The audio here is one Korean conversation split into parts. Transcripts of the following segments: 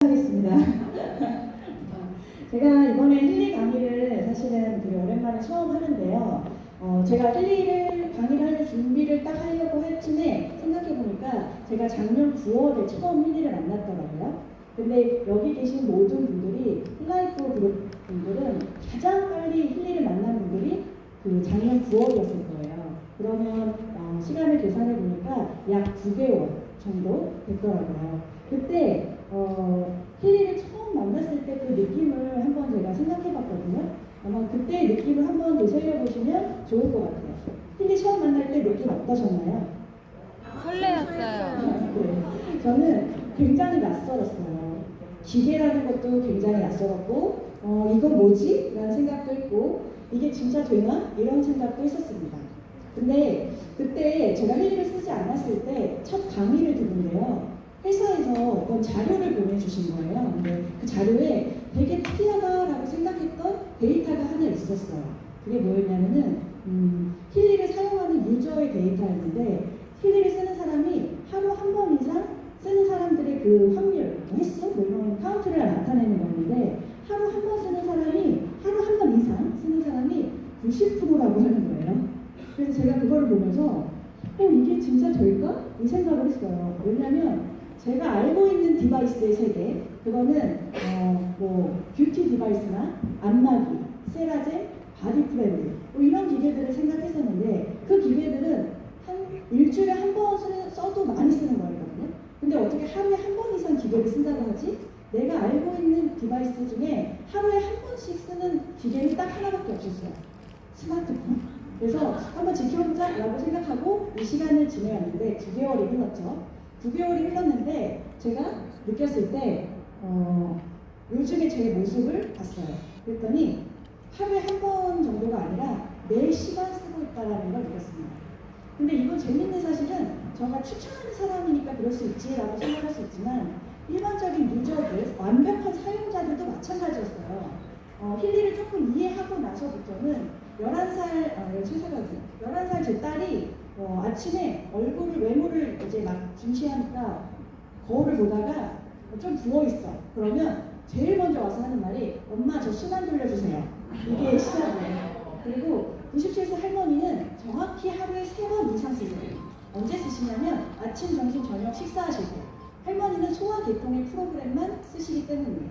하겠습니다. 제가 이번에 힐리 강의를 사실은 되게 오랜만에 처음 하는데요. 제가 힐리를 강의를 하는 준비를 딱 하려고 할 쯤에 생각해보니까 제가 작년 9월에 처음 힐리를 만났더라고요. 근데 여기 계신 모든 분들이 힐라이프 그룹 분들은 가장 빨리 힐리를 만난 분들이 그 작년 9월이었을 거예요. 그러면 시간을 계산해 보니까 약 9개월 정도 됐더라고요. 그때 힐리를 처음 만났을 때 그 느낌을 한번 제가 생각해 봤거든요. 아마 그때 느낌을 한번 되새겨 보시면 좋을 것 같아요. 힐리 처음 만날 때 느낌 어떠셨나요? 설레었어요. 네. 저는 굉장히 낯설었어요. 기계라는 것도 굉장히 낯설었고, 이거 뭐지? 라는 생각도 했고, 이게 진짜 되나? 이런 생각도 했었습니다. 근데 그때 제가 힐리를 쓰지 않았을 때 첫 강의를 듣는데요. 회사에서 어떤 자료를 보내주신 거예요. 근데 그 자료에 되게 특이하다라고 생각했던 데이터가 하나 있었어요. 그게 뭐였냐면은 힐리를 사용하는 유저의 데이터였는데 힐리를 쓰는 사람이 하루 한 번 이상 쓰는 사람들의 그 확률, 횟수, 뭐 이런 카운트를 나타내는 건데 하루 한 번 쓰는 사람이 하루 한 번 이상 쓰는 사람이 90%라고 하는 거예요. 그래서 제가 그거를 보면서 이게 진짜 될까? 이 생각을 했어요. 왜냐면 제가 알고 있는 디바이스의 세계, 그거는 뭐 뷰티 디바이스나 안마기, 세라젬, 바디 프렌드 뭐 이런 기계들을 생각했었는데 그 기계들은 한 일주일에 한 번 써도 많이 쓰는 거였거든요. 근데 어떻게 하루에 한 번 이상 기계를 쓴다고 하지? 내가 알고 있는 디바이스 중에 하루에 한 번씩 쓰는 기계는 딱 하나밖에 없었어요. 스마트폰. 그래서 한번 지켜보자 라고 생각하고 이 시간을 지내왔는데 9개월이 흘렀죠. 9개월이 흘렀는데 제가 느꼈을 때 요즘에 제 모습을 봤어요. 그랬더니 하루에 한 번 정도가 아니라 4시간 쓰고 있다는 걸 느꼈습니다. 근데 이건 재밌는 사실은 제가 추천하는 사람이니까 그럴 수 있지라고 생각할 수 있지만 일반적인 유저들, 완벽한 사용자들도 마찬가지였어요. 힐리를 조금 이해하고 나서부터는 11살 제 딸이 아침에 외모를 이제 막 중시하니까 거울을 보다가 좀 부어있어. 그러면 제일 먼저 와서 하는 말이 엄마 저 수만 돌려주세요. 이게 시작이에요. 그리고 97세 할머니는 정확히 하루에 3번 이상 쓰세요. 언제 쓰시냐면 아침, 점심, 저녁 식사하실 때. 할머니는 소화계통의 프로그램만 쓰시기 때문이에요.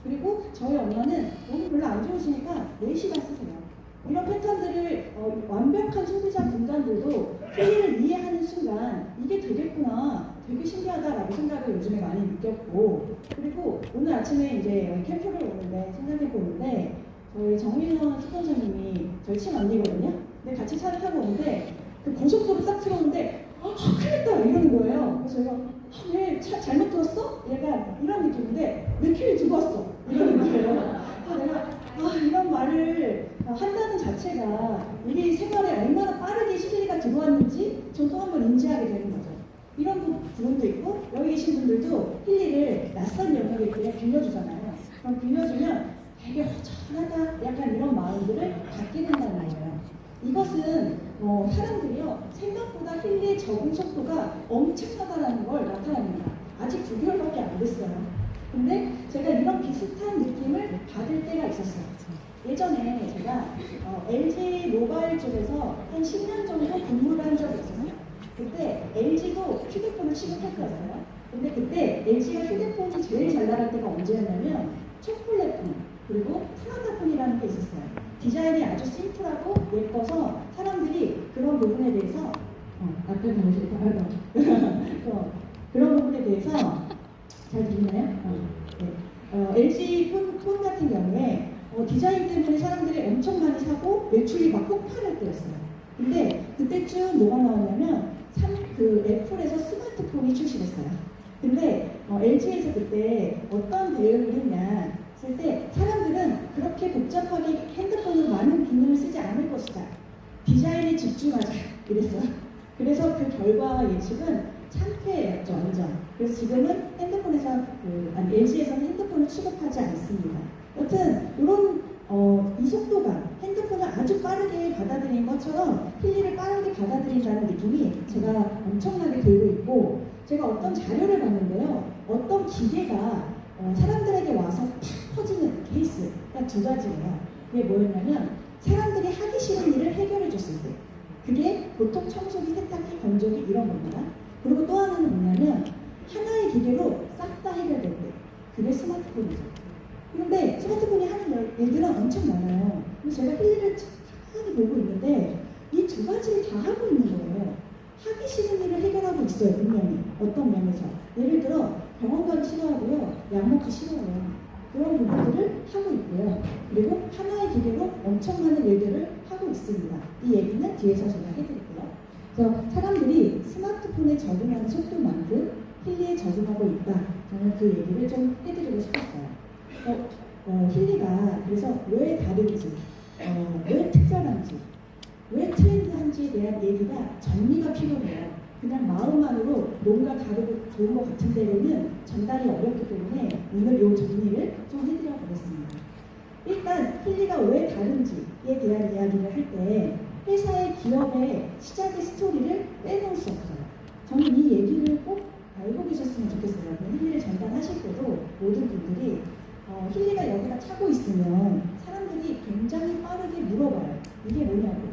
그리고 저희 엄마는 몸이 별로 안 좋으시니까 4시간 쓰세요. 이런 패턴들을 완벽한 소비자 분단들도 힐리를 이해하는 순간 이게 되겠구나, 되게 신기하다라고 생각을 요즘에 많이 느꼈고, 그리고 오늘 아침에 이제 캠프를 오는데 생각해보고 오는데 저희 정민원 스폰서님이 저희 친언니거든요. 근데 같이 차를 타고 오는데 그 고속도로 딱 들어오는데 큰일 났다 이러는 거예요. 그래서 제가 왜 차 잘못 들었어? 약간 이런 느낌인데 왜 키를 두고 왔어? 이러는 거예요. 그래서 내가 이런 말을 한다는 자체가 우리 생활에 얼마나 빠르게 힐리가 들어왔는지 저도 한번 인지하게 되는 거죠. 이런 부분도 있고 여기 계신 분들도 힐리를 낯선 영역에 그냥 빌려주잖아요. 그럼 빌려주면 되게 허전하다 약간 이런 마음들을 갖게 된다는 거예요. 이것은 사람들이요 생각보다 힐리의 적응 속도가 엄청나다는 걸 나타냅니다. 아직 9개월밖에 안 됐어요. 근데 제가 이런 비슷한 느낌을 받을 때가 있었어요. 예전에 제가 LG 모바일 쪽에서 한 10년 정도 근무를 한 적이 있었어요. 그때 LG도 휴대폰을 취급했거든요. 근데 그때 LG가 휴대폰이 제일 잘 나갈 때가 언제였냐면 초콜릿폰 그리고 프라다폰이라는 게 있었어요. 디자인이 아주 심플하고 예뻐서 사람들이 그런 부분에 대해서 앞에 보시니까 그런 부분에 대해서 잘 들리나요? 네. LG 폰 같은 경우에 디자인 때문에 사람들이 엄청 많이 사고 매출이 막 폭발할 때였어요. 근데 그때쯤 뭐가 나왔냐면 애플에서 스마트폰이 출시됐어요. 근데 LG에서 그때 어떤 대응을 했냐 했을 때 사람들은 그렇게 복잡하게 핸드폰으로 많은 기능을 쓰지 않을 것이다. 디자인에 집중하자 이랬어요. 그래서 그 결과 예측은 참패였죠, 완전. 그래서 지금은 LG에서는 핸드폰을 취급하지 않습니다. 여튼 이런 이 속도가 핸드폰을 아주 빠르게 받아들인 것처럼 힐리를 빠르게 받아들인다는 느낌이 제가 엄청나게 들고 있고, 제가 어떤 자료를 봤는데요. 어떤 기계가 사람들에게 와서 팍 퍼지는 케이스, 딱 두 가지예요. 그게 뭐였냐면 사람들이 하기 싫은 일을 해결해 줬을 때, 그게 보통 청소기, 세탁기, 건조기 이런 겁니다. 그리고 또 하나는 뭐냐면 하나의 기계로 싹 다 해결될 때, 그게 스마트폰이죠. 그런데 스마트폰이 하는 일들은 엄청 많아요. 그래서 제가 힐리를 가만히 보고 있는데 이 두 가지를 다 하고 있는 거예요. 하기 싫은 일을 해결하고 있어요, 분명히. 어떤 면에서. 예를 들어 병원 가기 싫어하고요, 약 먹기 싫어해요. 그런 부분들을 하고 있고요. 그리고 하나의 기계로 엄청 많은 일들을 하고 있습니다. 이 얘기는 뒤에서 제가 해드릴게요. 그래서 사람들이 스마트폰에 적응하는 속도만큼 힐리에 적응하고 있다. 저는 그 얘기를 좀 해드리고 싶었어요. 힐리가 그래서 왜 다른지, 왜 특별한지, 왜 트렌드한지에 대한 얘기가 정리가 필요해요. 그냥 마음만으로 뭔가 다르고 좋은 것 같은 데로는 전달이 어렵기 때문에 오늘 이 정리를 좀 해드려 보겠습니다. 일단 힐리가 왜 다른지에 대한 이야기를 할 때 회사의 기업의 시작의 스토리를 빼놓을 수 없어요. 저는 이 얘기를 꼭 알고 계셨으면 좋겠어요. 힐리를 전달하실 때도 모든 분들이 힐리가 여기다 차고 있으면 사람들이 굉장히 빠르게 물어봐요. 이게 뭐냐고.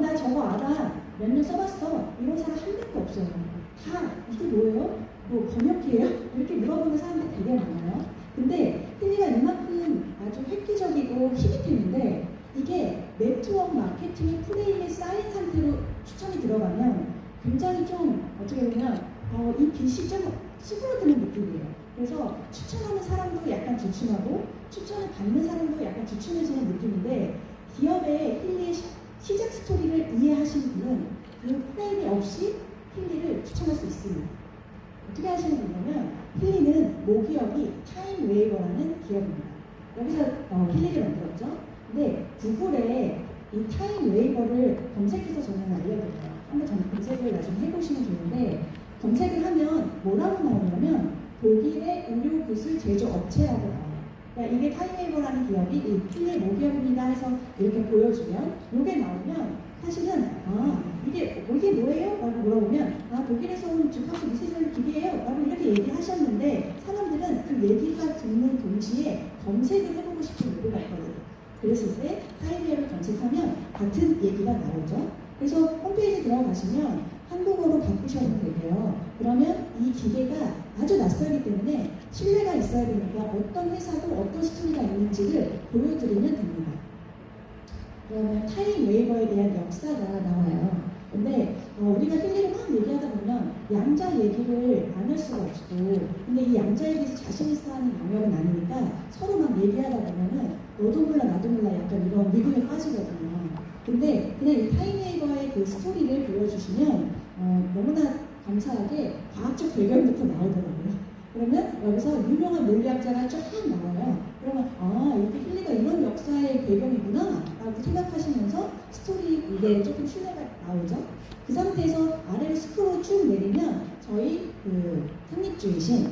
나 저거 알아. 몇 년 써봤어. 이런 사람 한 명도 없어요. 다 이게 뭐예요? 뭐 번역기예요? 이렇게 물어보는 사람들이 되게 많아요. 근데 힐리가 이만큼 아주 획기적이고 히트했는데 이게 네트워크 마케팅의 프레임에 쌓인 상태로 추천이 들어가면 굉장히 좀 어떻게 보면 이 빛이 좀 수그러드는 느낌이에요. 그래서 추천하는 사람도 약간 주춤하고 추천을 받는 사람도 약간 주춤해지는 느낌인데 기업의 힐리의 시작 스토리를 이해하신 분은 그 프레임이 없이 힐리를 추천할 수 있습니다. 어떻게 하시는 거냐면 힐리는 모기업이 타임웨이버라는 기업입니다. 여기서 힐리를 만들었죠. 근데 구글에 이 타임웨이버를 검색해서 저는 알려드려요. 한번 검색을 나중에 해보시면 좋은데 검색을 하면 뭐라고 나오냐면 독일의 의료기술 제조업체라고 나와요. 그러니까 이게 타임웨이버라는 기업이 이 힐리 모기업입니다 해서 이렇게 보여주면 이게 나오면 사실은 이게 뭐예요? 라고 물어보면 독일에서 온 주파수 미세전기 기기예요 라고 이렇게 얘기하셨는데 사람들은 그 얘기가 듣는 동시에 검색을 해보고 싶은 욕구가 있거든요. 그랬을 때 타임웨이버를 검색하면 같은 얘기가 나오죠. 그래서 홈페이지 들어가시면 한국어로 바꾸셔도 되고요. 그러면 이 기계가 아주 낯설기 때문에 신뢰가 있어야 되니까 어떤 회사도 어떤 스토리가 있는지를 보여드리면 됩니다. 그러면 타임웨이버에 대한 역사가 나와요. 근데 우리가 힐리를 막 얘기하다 보면 양자 얘기를 안 할 수가 없고 근데 이 양자에 대해서 자신 있어 하는 영역은 아니니까 서로 막 얘기하다 보면은 너도 몰라 나도 몰라 약간 이런 미국에 빠지거든요. 근데 그냥 이 타임웨이버의 그 스토리를 보여주시면 너무나 감사하게 과학적 배경부터 나오더라고요. 그러면 여기서 유명한 물리학자가 쫙 나와요. 그러면 이게 힐리가 이런 역사의 배경이구나 라고 생각하시면서 스토리 이게 조금 신뢰가 나오죠. 그 상태에서 아래로 스크롤 쭉 내리면 저희 그 창립주이신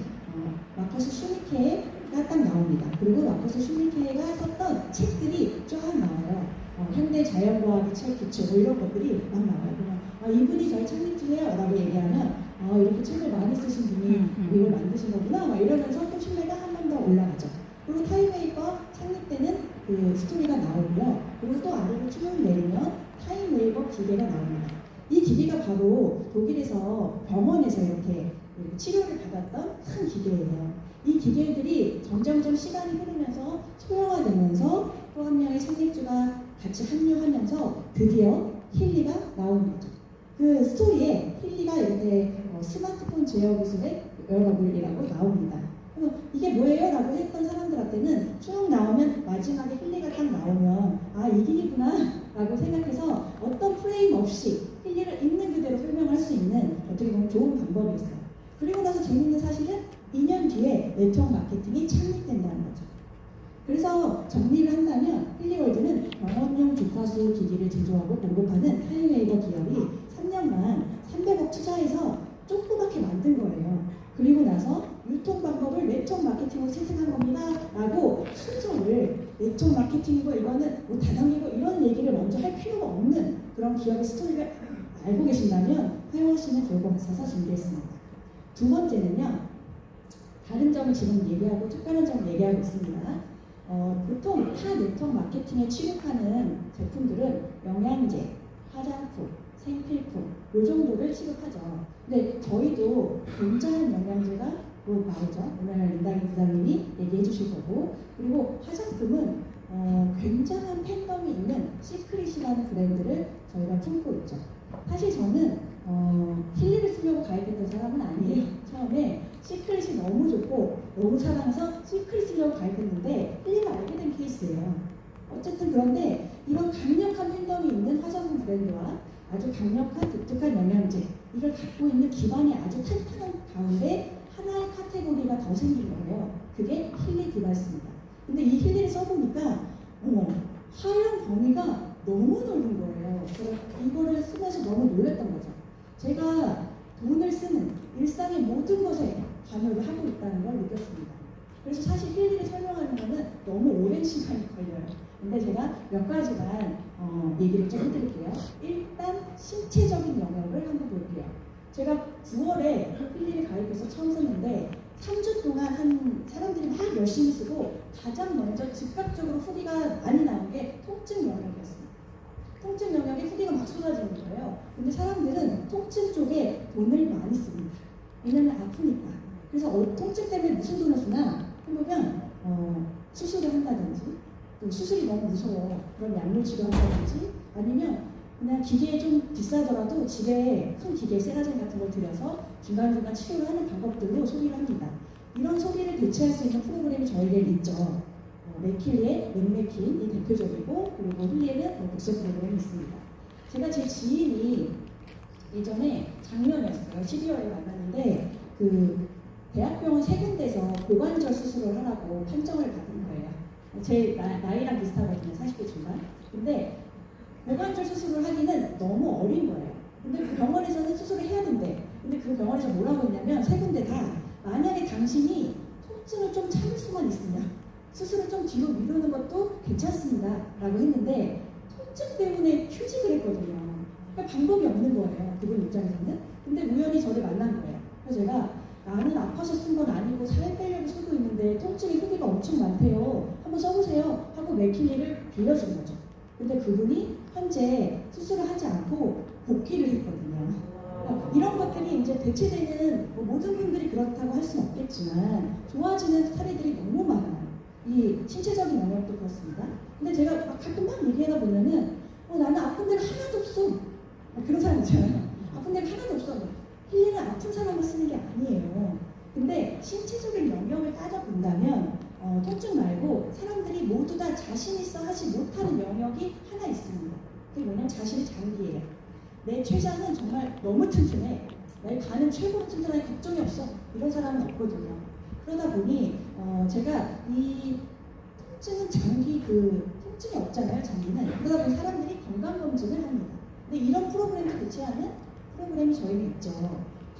마커스 슈미케가 딱 나옵니다. 그리고 마커스 슈미케가 썼던 책들이 쫙 나와요. 현대 자연과학의 책 기초 뭐 이런 것들이 막 나와요. 그냥 이분이 저희 창립주예요 라고 얘기하면 이렇게 책을 많이 쓰신 분이 이걸 만드신 거구나 막 이러면서 또 신뢰가 한 번 더 올라가죠. 그리고 타임웨이버 창립되는 그 스토리가 나오고요. 그리고 또 아래로 쭉 내리면 타임웨이버 기계가 나옵니다. 이 기계가 바로 독일에서 병원에서 이렇게 치료를 받았던 큰 기계예요. 이 기계들이 점점점 시간이 흐르면서 소형화되면서 또 한 명의 창립주가 같이 합류하면서 드디어 힐리가 나온 거죠. 그 스토리에 힐리가 이렇게 스마트폰 제어 기술의 여러분이라고 나옵니다. 그럼 이게 뭐예요? 라고 했던 사람들한테는 쭉 나오면 마지막에 힐리가 딱 나오면 이 기기구나 라고 생각해서 어떤 프레임 없이 힐리를 있는 그대로 설명할 수 있는 어떻게 보면 좋은 방법이 있어요. 그리고 나서 재밌는 사실은 2년 뒤에 네트워크 마케팅이 창립된다는 거죠. 그래서 정리를 한다면 힐리월드는 병원용 주파수 기기를 제조하고 공급하는 타임웨이버 기업이 3년간 300억 투자해서 조그맣게 만든 거예요. 그리고 나서 유통 방법을 네트워크 마케팅으로 채택한 겁니다 라고 순서를 네트워크 마케팅이고 이거는 뭐 다단계고 이런 얘기를 먼저 할 필요가 없는 그런 기업의 스토리를 알고 계신다면 사용하시면 좋을 것 같아서 준비했습니다. 두 번째는요, 다른 점을 지금 얘기하고 특별한 점을 얘기하고 있습니다. 보통 타 네트워크 마케팅에 취급하는 제품들은 영양제, 화장품, 생필품 이 정도를 취급하죠. 근데 저희도 굉장한 영양제가 나오죠. 오늘 린다기 부장님이 얘기해 주실 거고, 그리고 화장품은 굉장한 팬덤이 있는 시크릿이라는 브랜드를 저희가 품고 있죠. 사실 저는 힐리를 쓰려고 가입했던 사람은 아니에요. 처음에 시크릿이 너무 좋고 너무 사랑해서 시크릿 쓰려고 가입했는데 힐리를 알게 된 케이스예요. 어쨌든 그런데 이런 강력한 팬덤이 있는 화장품 브랜드와 아주 강력한 독특한 영양제, 이걸 갖고 있는 기반이 아주 탄탄한 가운데 하나의 카테고리가 더 생긴 거예요. 그게 힐리 디바이스입니다. 근데 이 힐리를 써보니까 활용 범위가 너무 넓은 거예요. 그래서 이거를 쓰면서 너무 놀랐던 거죠. 제가 돈을 쓰는 일상의 모든 것에 관여를 하고 있다는 걸 느꼈습니다. 그래서 사실 힐리를 설명하는 거는 너무 오랜 시간이 걸려요. 근데 제가 몇 가지만 얘기를 좀 해드릴게요. 일단 신체적인 영역을 한번 볼게요. 제가 9월에 힐리를 가입해서 처음 썼는데 3주 동안 한 사람들이 막 열심히 쓰고 가장 먼저 즉각적으로 후기가 많이 나온 게 통증 영역이었습니다. 통증 영역에 후기가 막 쏟아지는 거예요. 근데 사람들은 통증 쪽에 돈을 많이 씁니다. 왜냐면 아프니까. 그래서 통증 때문에 무슨 돈을 쓰나 해보면 수술을 한다든지, 또 수술이 너무 무서워 그런 약물 치료한다든지, 아니면 그냥 기계에 좀 비싸더라도 집에 큰 기계 세라젬 같은 걸 들여서 중간중간 치료를 하는 방법들로 소비를 합니다. 이런 소비를 대체할 수 있는 프로그램이 저에게는 있죠. 맥킬리의 맥맥킨이 대표적이고, 그리고 힐리에는 독서 프로그램이 있습니다. 제가 제 지인이 예전에 작년이었어요. 12월에 만났는데 그 대학병원 세 군데에서 고관절 수술을 하라고 판정을 받은 거예요. 제 나이랑 비슷하거든요. 40대 중반. 근데 고관절 수술을 하기는 너무 어린 거예요. 근데 그 병원에서는 수술을 해야 된대. 근데 그 병원에서 뭐라고 했냐면 세 군데 다 만약에 당신이 통증을 좀 참을 수만 있으면 수술을 좀 뒤로 미루는 것도 괜찮습니다 라고 했는데, 통증 때문에 휴직을 했거든요. 그러니까 방법이 없는 거예요, 그분 입장에서는. 근데 우연히 저를 만난 거예요. 그래서 제가 나는 아파서 쓴 건 아니고 살 빼려고 쓰고 있는데 통증의 후기가 엄청 많대요. 한번 써보세요 하고 맥킬리를 빌려준 거죠. 근데 그분이 현재 수술을 하지 않고 복귀를 했거든요. 이런 것들이 이제 대체되는, 모든 분들이 그렇다고 할 수는 없겠지만 좋아지는 사례들이 너무 많아요. 이 신체적인 영역도 그렇습니다. 근데 제가 가끔 막 얘기하다 보면은 나는 아픈 데가 하나도 없어. 그런 사람 있잖아요. 아픈 데가 하나도 없어. 힐리는 아픈 사람을 쓰는 게 아니에요. 근데 신체적인 영역을 따져본다면 통증 말고 사람들이 모두 다 자신 있어 하지 못하는 영역이 하나 있습니다. 그게 뭐냐면 자신의 장기예요. 내 췌장은 정말 너무 튼튼해. 나의 간은 최고로 튼튼하니 걱정이 없어. 이런 사람은 없거든요. 그러다 보니 제가 이 통증은 장기 통증이 없잖아요. 장기는. 그러다 보니 사람들이 건강검진을 합니다. 근데 이런 프로그램을 대체하는 프로그램이 저희는 있죠.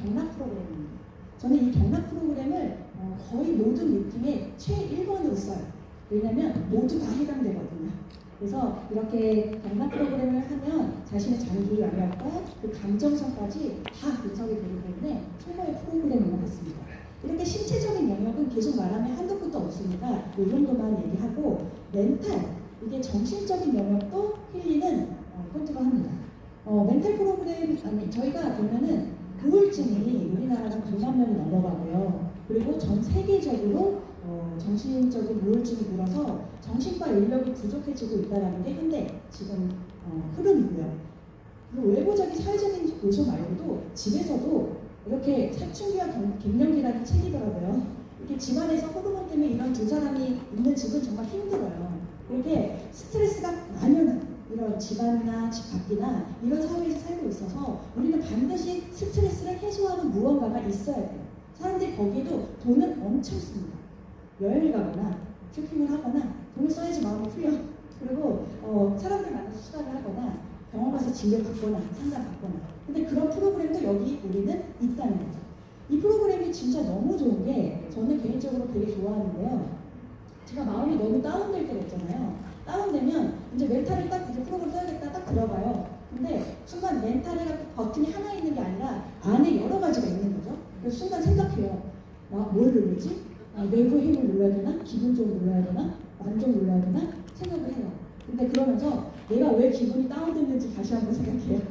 경락 프로그램입니다. 저는 이 경락 프로그램을 거의 모든 미팅에 최1번으로 써요. 왜냐하면 모두 다 해당되거든요. 그래서 이렇게 경락 프로그램을 하면 자신의 장기 영역과 그 감정선까지 다 분석이 되기 때문에 최고의 프로그램인 것 같습니다. 이렇게 신체적인 영역은 계속 말하면 한도 끝도 없으니까 이 정도만 얘기하고, 멘탈, 이게 정신적인 영역도 힐리는 컨트롤합니다. 멘탈 프로그램, 저희가 보면은 우울증이 우리나라가 100만 명이 넘어가고요. 그리고 전 세계적으로 정신적인 우울증이 늘어서 정신과 인력이 부족해지고 있다는 게 현재 지금 흐름이고요. 그리고 외부적인 사회적인 요소 말고도 집에서도 이렇게 사춘기와 갱년기라는 책이더라고요. 이렇게 집안에서 호르몬 때문에 이런 두 사람이 있는 집은 정말 힘들어요. 이렇게 스트레스가 만연한 이런 집안이나 집 밖이나 이런 사회에서 살고 있어서 우리는 반드시 스트레스를 해소하는 무언가가 있어야 돼요. 사람들이 거기에도 돈을 엄청 씁니다. 여행을 가거나 쇼핑을 하거나 돈을 써야지 마음이 풀려. 그리고 사람들 만나서 수다를 하거나 병원 가서 진료 받거나 상담 받거나. 근데 그런 프로그램도 여기 우리는 있다는 거죠. 이 프로그램이 진짜 너무 좋은 게 저는 개인적으로 되게 좋아하는데요. 제가 마음이 너무 다운될 때가 있잖아요. 다운되면 이제 멘탈을 딱 이제 프로그램 써야겠다 딱 들어가요. 근데 순간 멘탈에 버튼이 하나 있는 게 아니라 안에 여러 가지가 있는 거죠. 그래서 순간 생각해요. 뭘 누르지? 내부 힘을 눌러야 되나? 기분 좀 눌러야 되나? 만족 눌러야 되나? 생각을 해요. 근데 그러면서 내가 왜 기분이 다운됐는지 다시 한번 생각해요.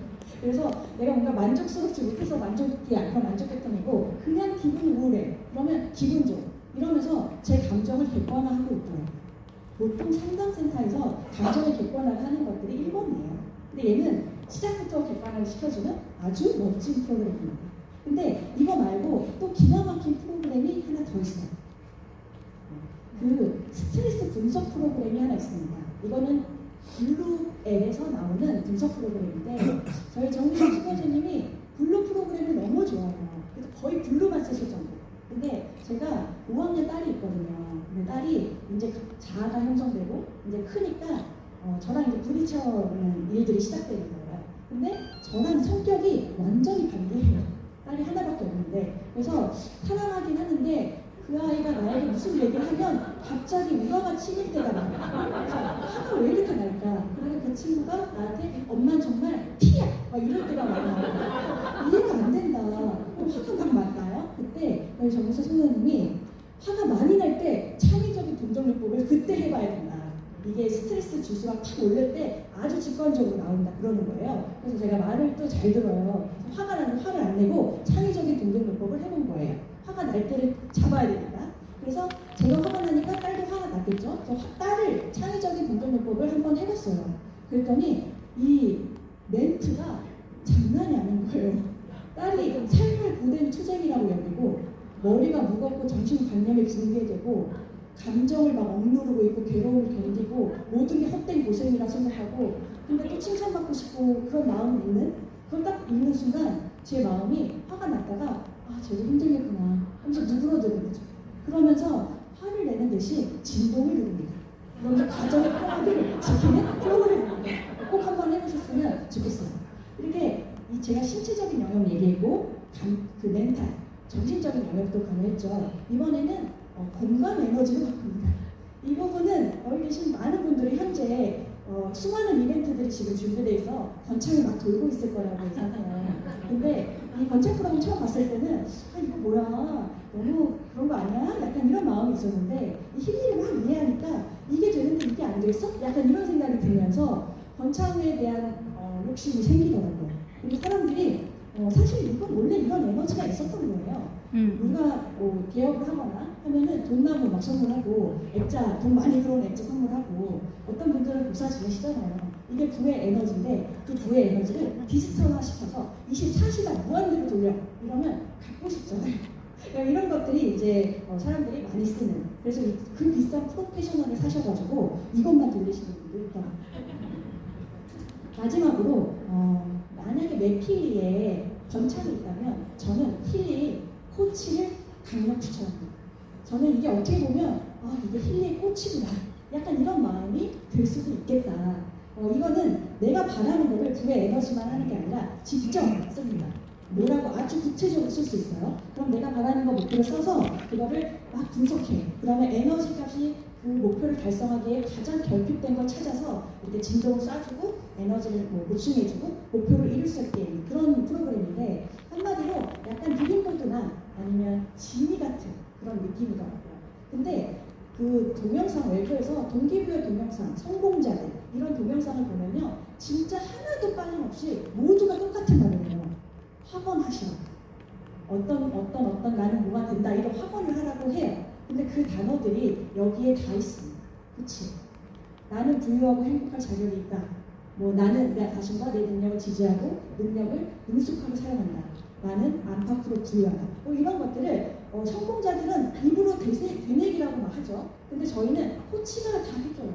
그래서 내가 뭔가 만족스럽지 못해서 만족이 아니라 만족했던이고 그냥 기분이 우울해. 그러면 기분 좀 이러면서 제 감정을 객관화하고 있더라고요. 보통 상담센터에서 감정을 객관화하는 것들이 1번이에요. 근데 얘는 시작부터 객관화를 시켜주는 아주 멋진 프로그램입니다. 근데 이거 말고 또 기가 막힌 프로그램이 하나 더 있어요. 그 스트레스 분석 프로그램이 하나 있습니다. 이거는 블루 앱에서 나오는 분석 프로그램인데 저희 정미정 수고자님이 블루 프로그램을 너무 좋아해요. 그래서 거의 블루만 쓰실 정도. 근데 제가 5학년 딸이 있거든요. 근데 딸이 이제 자아가 형성되고 이제 크니까 저랑 이제 부딪혀는 일들이 시작되는 거예요. 근데 저랑 성격이 완전히 반대해요. 딸이 하나밖에 없는데 그래서 사랑하긴 하는데 그 아이가 나에게 무슨 얘기를 하면 갑자기 우화가 치밀 때가 많아요. 화가 왜 이렇게 날까? 그러면 그 친구가 나한테 엄마는 정말 피야! 막 이럴 때가 많아요. 이해가 안 된다. 화가 막 났나요? 그때 저희 정서 선생님이 화가 많이 날 때 창의적인 동정요법을 그때 해봐야 된다. 이게 스트레스 지수가 팍 올릴 때 아주 직관적으로 나온다 그러는 거예요. 그래서 제가 말을 또 잘 들어요. 화가 나면 화를 안 내고 창의적인 동정요법을 해본 거예요. 화가 날 때를 잡아야 되니까. 그래서 제가 화가 나니까 딸도 화가 났겠죠. 그래서 딸을 창의적인 동정요법을 한번 해봤어요. 그랬더니 이 멘트가 장난이 아닌 거예요. 딸이 삶을 고된 투쟁이라고 여기고 머리가 무겁고 정신관념이 붕괴되고 감정을 막 억누르고 있고 괴로움을 견디고 모든 게 헛된 고생이라 생각하고 근데 또 칭찬받고 싶고 그런 마음이 있는 그걸 딱 읽는 순간 제 마음이 화가 났다가 아 쟤도 힘들겠구나 하면서 누그러드는 거죠. 그러면서 화를 내는 대신 진동을 누릅니다. 그러면서 가정의 평화를 지키는 프로그램입니다. 꼭 한번 해보셨으면 좋겠어요. 이렇게 제가 신체적인 영역 얘기했고 그 멘탈, 정신적인 영역도 강화했죠. 이번에는 공감 에너지로 바꿉니다. 이 부분은 여기 계신 많은 분들이 현재 수많은 이벤트들이 지금 준비되어 있어 번창이 막 돌고 있을 거라고 예상해요. 근데 이 번창 프로그램 처음 봤을 때는 아 이거 뭐야 너무 그런 거 아니야? 약간 이런 마음이 있었는데 이 힐링을 막 이해하니까 이게 되는데 이게 안 되겠어? 약간 이런 생각이 들면서 번창에 대한 욕심이 생기더라고요. 근데 사람들이 사실 이건 원래 이런 에너지가 있었던 거예요. 우리가 개업을 하거나 하면은 돈나무 막 선물하고 액자 돈 많이 들어온 액자 선물하고 어떤 분들은 복사 지내시잖아요. 이게 부의 에너지인데 그 부의 에너지를 디지털화 시켜서 24시간 무한대로 돌려 이러면 갖고 싶잖아요. 그러니까 이런 것들이 이제 사람들이 많이 쓰는 그래서 그 비싼 프로페셔널을 사셔가지고 이것만 돌리시는 분들이 있더라고요. 마지막으로 만약에 맥힐리에 번창이 있다면 저는 힐리 코치를 강력 추천합니다. 저는 이게 어떻게 보면 이게 힐리의 코치구나 약간 이런 마음이 들 수도 있겠다. 이거는 내가 바라는 거를 부의 에너지만 하는 게 아니라 직접 씁니다. 뭐라고 아주 구체적으로 쓸 수 있어요. 그럼 내가 바라는 거 목표를 써서 그거를 막 분석해. 그러면 에너지 값이 그 목표를 달성하기에 가장 결핍된 걸 찾아서 이렇게 진동을 쏴주고 에너지를 보충해주고 목표를 이룰 수 있게 그런 프로그램인데 한마디로 약간 비빔보드나 아니면 지니 같은 그런 느낌이더라고요. 근데 그 동영상 외부에서 동기부여 동영상, 성공자들 이런 동영상을 보면요 진짜 하나도 빠짐없이 모두가 똑같은 말을 해요. 학원 하시라. 어떤 나는 뭐가 된다 이런 학원을 하라고 해요. 근데 그 단어들이 여기에 다 있습니다. 그치? 나는 부유하고 행복할 자격이 있다. 나는 내 자신과 내 능력을 지지하고 능력을 능숙하게 사용한다. 나는 안팎으로 부유하다. 이런 것들을 성공자들은 입으로 되뇌기라고 막 하죠. 근데 저희는 코치가 다 해줘요.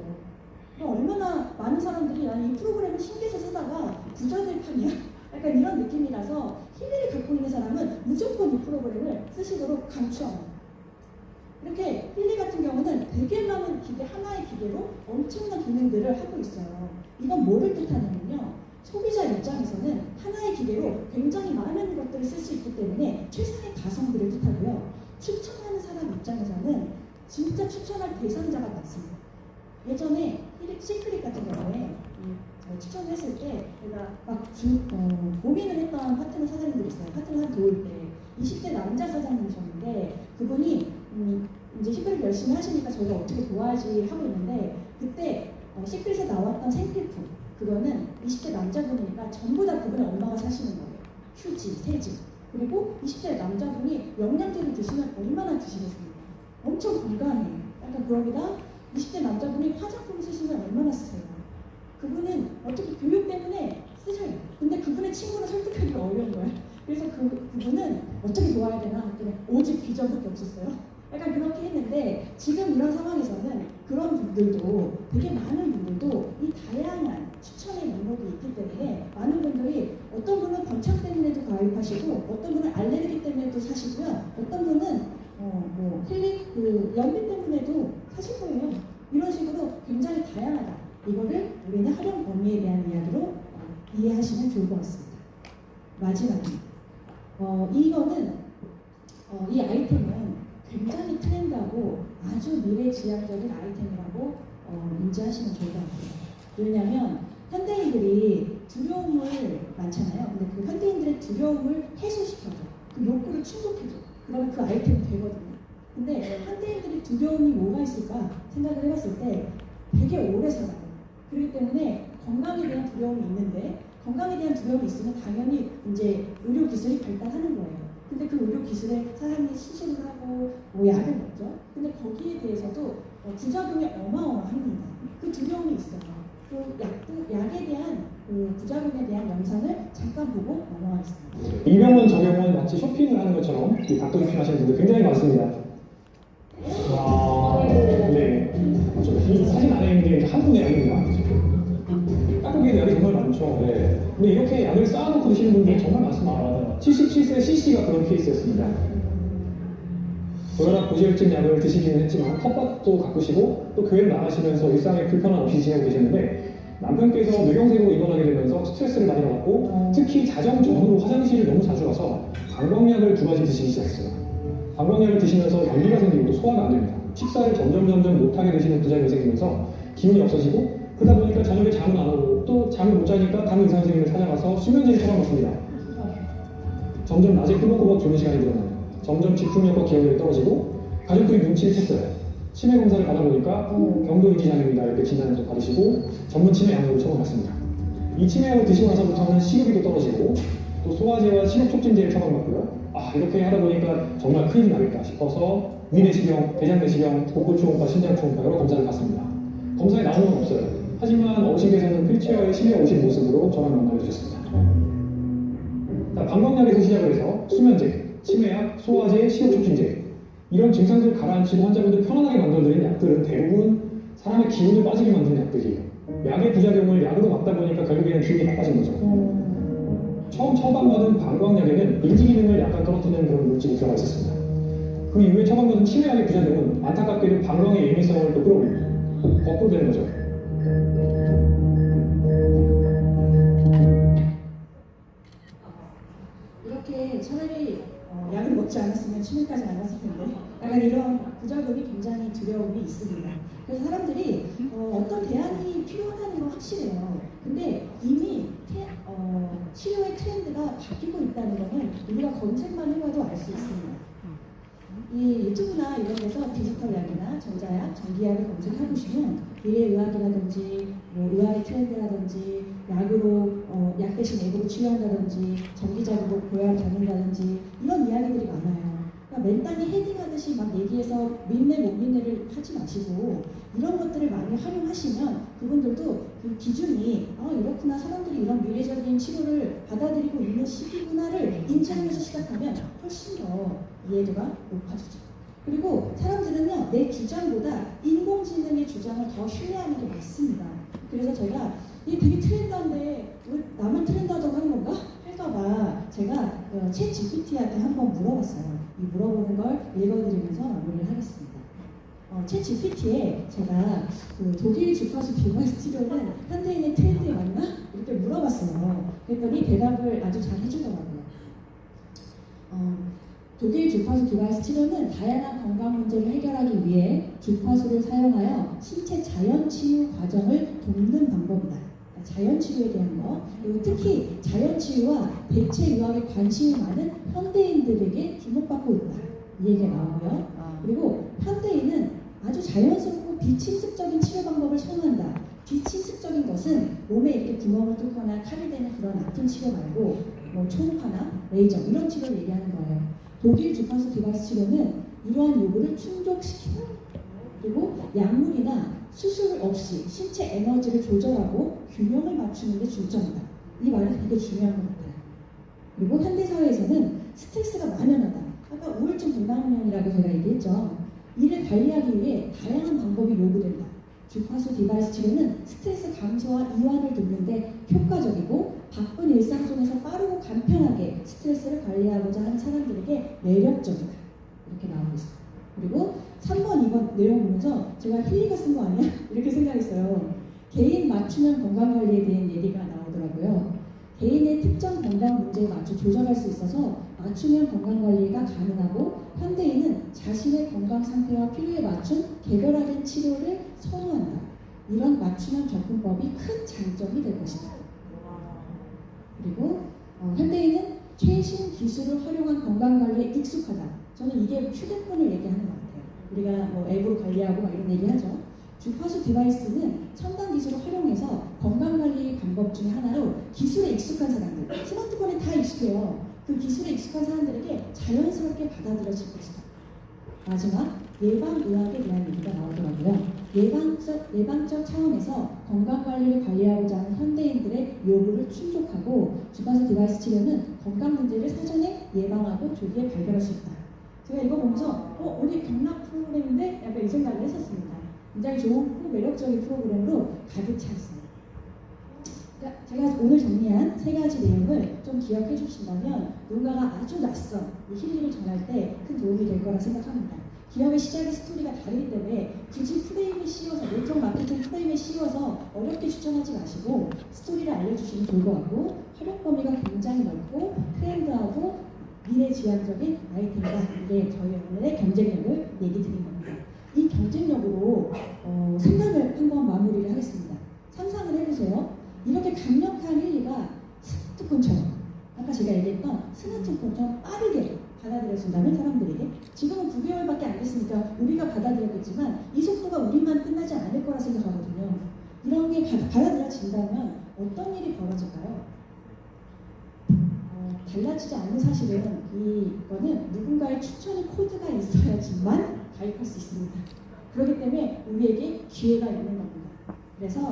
얼마나 많은 사람들이 나는 이 프로그램을 신기해서 쓰다가 부자 될 판이야. 약간 이런 느낌이라서 힐리를 갖고 있는 사람은 무조건 이 프로그램을 쓰시도록 강추합니다. 이렇게 힐리 같은 경우는 되게 많은 기계, 하나의 기계로 엄청난 기능들을 하고 있어요. 이건 뭐를 뜻하냐면요. 소비자 입장에서는 하나의 기계로 굉장히 많은 것들을 쓸 수 있기 때문에 최상의 가성비를 뜻하고요. 추천하는 사람 입장에서는 진짜 추천할 대상자가 많습니다. 예전에 시크릿 같은 경우에 추천을 했을 때 제가 막 고민을 했던 파트너 사장님들이 있어요. 파트너 한 도울 때 20대 남자 사장님이셨는데 그분이 이제 시크릿 열심히 하시니까 저희가 어떻게 도와야지 하고 있는데 그때 시크릿에 나왔던 생필품 그거는 20대 남자분이니까 전부 다 그분의 엄마가 사시는 거예요. 휴지, 세제. 그리고 20대 남자분이 영양제를 드시면 얼마나 드시겠습니까? 엄청 건강해요. 약간 그러기다 20대 남자분이 화장품 쓰시면 얼마나 쓰세요? 그분은 어떻게 교육 때문에 쓰셔요. 근데 그분의 친구는 설득하기가 어려운 거예요. 그래서 그분은 어떻게 도와야 되나 했더니 오직 비전밖에 없었어요. 약간 그렇게 했는데 지금 이런 상황에서는 그런 분들도 되게 많은 분들도 이 다양한 추천의 목록이 있기 때문에 많은 분들이 어떤 분은 번창 때문에도 가입하시고 어떤 분은 알레르기 때문에도 사시고요. 어떤 분은 뭐 힐링 연비 때문에도 사실 거예요. 이런 식으로 굉장히 다양하다. 이거를 우리는 활용 범위에 대한 이야기로 이해하시면 좋을 것 같습니다. 마지막입니다. 이거는 이 아이템은 굉장히 트렌드하고 아주 미래지향적인 아이템이라고 인지하시면 좋을 것 같아요. 왜냐하면 현대인들이 두려움을 많잖아요. 근데 그 현대인들의 두려움을 해소시켜줘. 그 욕구를 충족해줘. 그러면 그 아이템이 되거든요. 근데 현대인들이 두려움이 뭐가 있을까 생각을 해봤을 때 되게 오래 살아요. 그렇기 때문에 건강에 대한 두려움이 있는데 건강에 대한 두려움이 있으면 당연히 이제 의료 기술이 발달하는 거예요. 근데 그 의료 기술에 사람이 수술을 하고 뭐 약을 먹죠. 근데 거기에 대해서도 부작용이 어마어마합니다. 그 두려움이 있어요. 그 약에 대한 그 부작용에 대한 영상을 잠깐 보고 넘어가겠습니다. 이병헌, 정영원 마치 쇼핑을 하는 것처럼 닭도 쇼핑하시는 분들 굉장히 많습니다. 와, 네. 이 사진 안에 있는 게 한 분의 약입니다. 깍두기에 약이 정말 많죠. 네. 근데 이렇게 약을 쌓아놓고 드시는 분들이 정말 많습니다. 77세 CC가 그런 케이스였습니다. 고혈압 고지혈증 약을 드시기는 했지만 텃밭도 가꾸시고 또 교회를 나가시면서 일상에 불편함 없이 지내고 계셨는데 남편께서 뇌경색으로 입원하게 되면서 스트레스를 많이 받았고 특히 자정 전후로 화장실을 너무 자주 가서 방광약을 2가지 드시기 시작했어요. 방광약을 드시면서 변비가 생기고 또 소화가 안 됩니다. 식사를 점점 못하게 되시는 부작용이 생기면서 기운이 없어지고 그러다 보니까 저녁에 잠은 안 오고 또 잠을 못 자니까 다른 의사 선생님을 찾아가서 수면제를 처방받습니다. 점점 낮에 꾸벅꾸벅 졸는 시간이 늘어나요. 점점 집중력과 기억력이 떨어지고 가족들이 눈치를 챘어요. 치매 검사를 받아보니까 경도인지장애입니다 이렇게 진단을 또 받으시고 전문 치매 약물을 처방받습니다. 이 치매약을 드시고 나서부터는 식욕이 또 떨어지고 또 소화제와 식욕 촉진제를 처방받고요. 이렇게 하다 보니까 정말 큰일이 나겠다 싶어서 위내시경, 대장내시경, 복부초음파, 심장초음파 여러 검사를 받습니다. 검사에 나오는 건 없어요. 하지만 어르신께서는 휠체어에 실려 오신 모습으로 저랑 만나게 되셨습니다. 방광약에서 시작을 해서 수면제, 치매약, 소화제, 식욕촉진제 이런 증상들 가라앉히고 환자분들 편안하게 만들어드리는 약들은 대부분 사람의 기운을 빠지게 만드는 약들이에요. 약의 부작용을 약으로 막다 보니까 결국에는 기운이 나빠진 거죠. 처음 처방받은 방광약에는 인지기능을 약간 떨어뜨리는 그런 물질이 들어가 있었습니다. 그 이후에 처방받은 치매약의 부작용은 안타깝게도 방광의 예민성을 또 끌어올립니다. 거꾸로 되는 거죠. 이렇게 차라리 약을 먹지 않았으면 치매까지 안 왔을 텐데 약간 이런 부작용이 굉장히 두려움이 있습니다. 그래서 사람들이 어떤 대안이 필요하다는 건 확실해요. 근데 이미 치료의 트렌드가 바뀌고 있다는 것은 우리가 검색만 해봐도 알 수 있습니다. 이 유튜브나 이런 데서 디지털 약이나 전자약, 전기약을 검색해보시면 미래의학이라든지 뭐 의학의 트렌드라든지 약으로 약 대신 앱으로 치료한다든지 전기자극으로 고혈압 잡는다든지 이런 이야기들이 많아요. 그러니까 맨땅에 헤딩하듯이 막 얘기해서 믿네 못 믿네를 하지 마시고 이런 것들을 많이 활용하시면 그분들도 그 기준이 이렇구나 사람들이 이런 미래적인 치료를 받아들이고 있는 시기구나를 인지하면서 시작하면 훨씬 더 이해도가 높아지죠. 그리고 사람들은요 내 주장보다 인공지능의 주장을 더 신뢰하는 게 맞습니다. 그래서 제가 이게 되게 트렌드한데 왜 나만 트렌드하다고 하는 건가? 할까봐 제가 챗 GPT한테 한번 물어봤어요. 이 물어보는 걸 읽어드리면서 마무리를 하겠습니다. 챗 GPT에 제가 그 독일 주파수 비말 치료는 현대인의 트렌드에 맞나? 이렇게 물어봤어요. 그랬더니 대답을 아주 잘 해주더라고요. 독일 주파수 디바이스 치료는 다양한 건강 문제를 해결하기 위해 주파수를 사용하여 신체 자연 치유 과정을 돕는 방법이다. 자연치유에 대한 거, 그리고 특히 자연치유와 백체의학에 관심이 많은 현대인들에게 주목받고 있다. 이 얘기가 나오고요. 그리고 현대인은 아주 자연스럽고 비침습적인 치료 방법을 선호한다. 비침습적인 것은 몸에 이렇게 구멍을 뚫거나 칼이 되는 그런 아픈 치료 말고 뭐 초음파나 레이저 이런 치료를 얘기하는 거예요. 독일 주파수 디바이스 치료는 이러한 요구를 충족시키는, 그리고 약물이나 수술 없이 신체 에너지를 조절하고 균형을 맞추는 데 중점이다. 이 말은 되게 중요한 것 같아요. 그리고 현대사회에서는 스트레스가 만연하다. 아까 우울증 건강문명이라고 제가 얘기했죠. 이를 관리하기 위해 다양한 방법이 요구된다. 주파수 디바이스 치료는 스트레스 감소와 이완을 돕는데 효과적이고 바쁜 일상 속에서 빠르고 간편하게 스트레스를 관리하고자 하는 사람들에게 매력적이다. 이렇게 나오고 있어요. 그리고 3번, 2번 내용 보면서 제가 힐리가 쓴 거 아니야? 이렇게 생각했어요. 개인 맞춤형 건강관리에 대한 얘기가 나오더라고요. 개인의 특정 건강 문제에 맞춰 조절할 수 있어서 맞춤형 건강관리가 가능하고 현대인은 자신의 건강 상태와 필요에 맞춘 개별화된 치료를 선호한다. 이런 맞춤형 접근법이 큰 장점이 될 것이다. 그리고 현대인은 최신 기술을 활용한 건강관리에 익숙하다. 저는 이게 휴대폰을 얘기하는 것 같아요. 우리가 뭐 앱으로 관리하고 막 이런 얘기하죠. 주파수 디바이스는 첨단 기술을 활용해서 건강관리 방법 중에 하나로 기술에 익숙한 사람들, 스마트폰에 다 익숙해요. 그 기술에 익숙한 사람들에게 자연스럽게 받아들여질 것이다. 마지막, 예방의학에 대한 얘기가 나오더라고요. 예방적 차원에서 건강관리를 관리하고자 하는 현대인들의 요구를 충족하고 주파수 디바이스 치료는 건강 문제를 사전에 예방하고 조기에 발견할 수 있다. 제가 이거 보면서 우리 경락 프로그램인데 약간 이 생각을 했었습니다. 굉장히 좋고 매력적인 프로그램으로 가득 차 있습니다. 제가 오늘 정리한 3가지 내용을 좀 기억해 주신다면 누군가가 아주 낯선 이 힐링을 전할 때 큰 도움이 될 거라 생각합니다. 기업의 시작의 스토리가 다르기 때문에 굳이 프레임에 씌워서 네트워크 마케팅 프레임에 씌워서 어렵게 추천하지 마시고 스토리를 알려주시면 좋을 것 같고, 활용 범위가 굉장히 넓고 트렌드하고 미래지향적인 아이템이다. 이게 저희 오늘의 경쟁력을 얘기 드린 겁니다. 이 경쟁력으로 생각을 한번 마무리를 하겠습니다. 상상을 해보세요. 이렇게 강력한 힐리가 스마트폰처럼, 아까 제가 얘기했던 스마트폰처럼 빠르게 받아들여진다면 사람들에게, 지금은 9개월밖에 안 됐으니까 우리가 받아들였겠지만 이 속도가 우리만 끝나지 않을 거라 생각하거든요. 이런 게 받아들여진다면 어떤 일이 벌어질까요? 달라지지 않는 사실은 이거는 누군가의 추천의 코드가 있어야지만 가입할 수 있습니다. 그렇기 때문에 우리에게 기회가 있는 겁니다. 그래서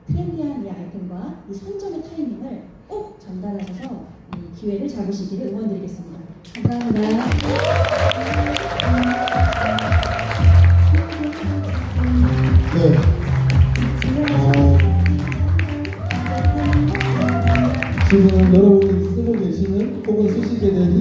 트렌디한 이 아이템과 이 선점의 타이밍을 꼭 전달하셔서 이 기회를 잡으시기를 응원드리겠습니다. 감사합니다. 네. 지금 여러분이 쓰고 계시는 혹은 쓰시게 될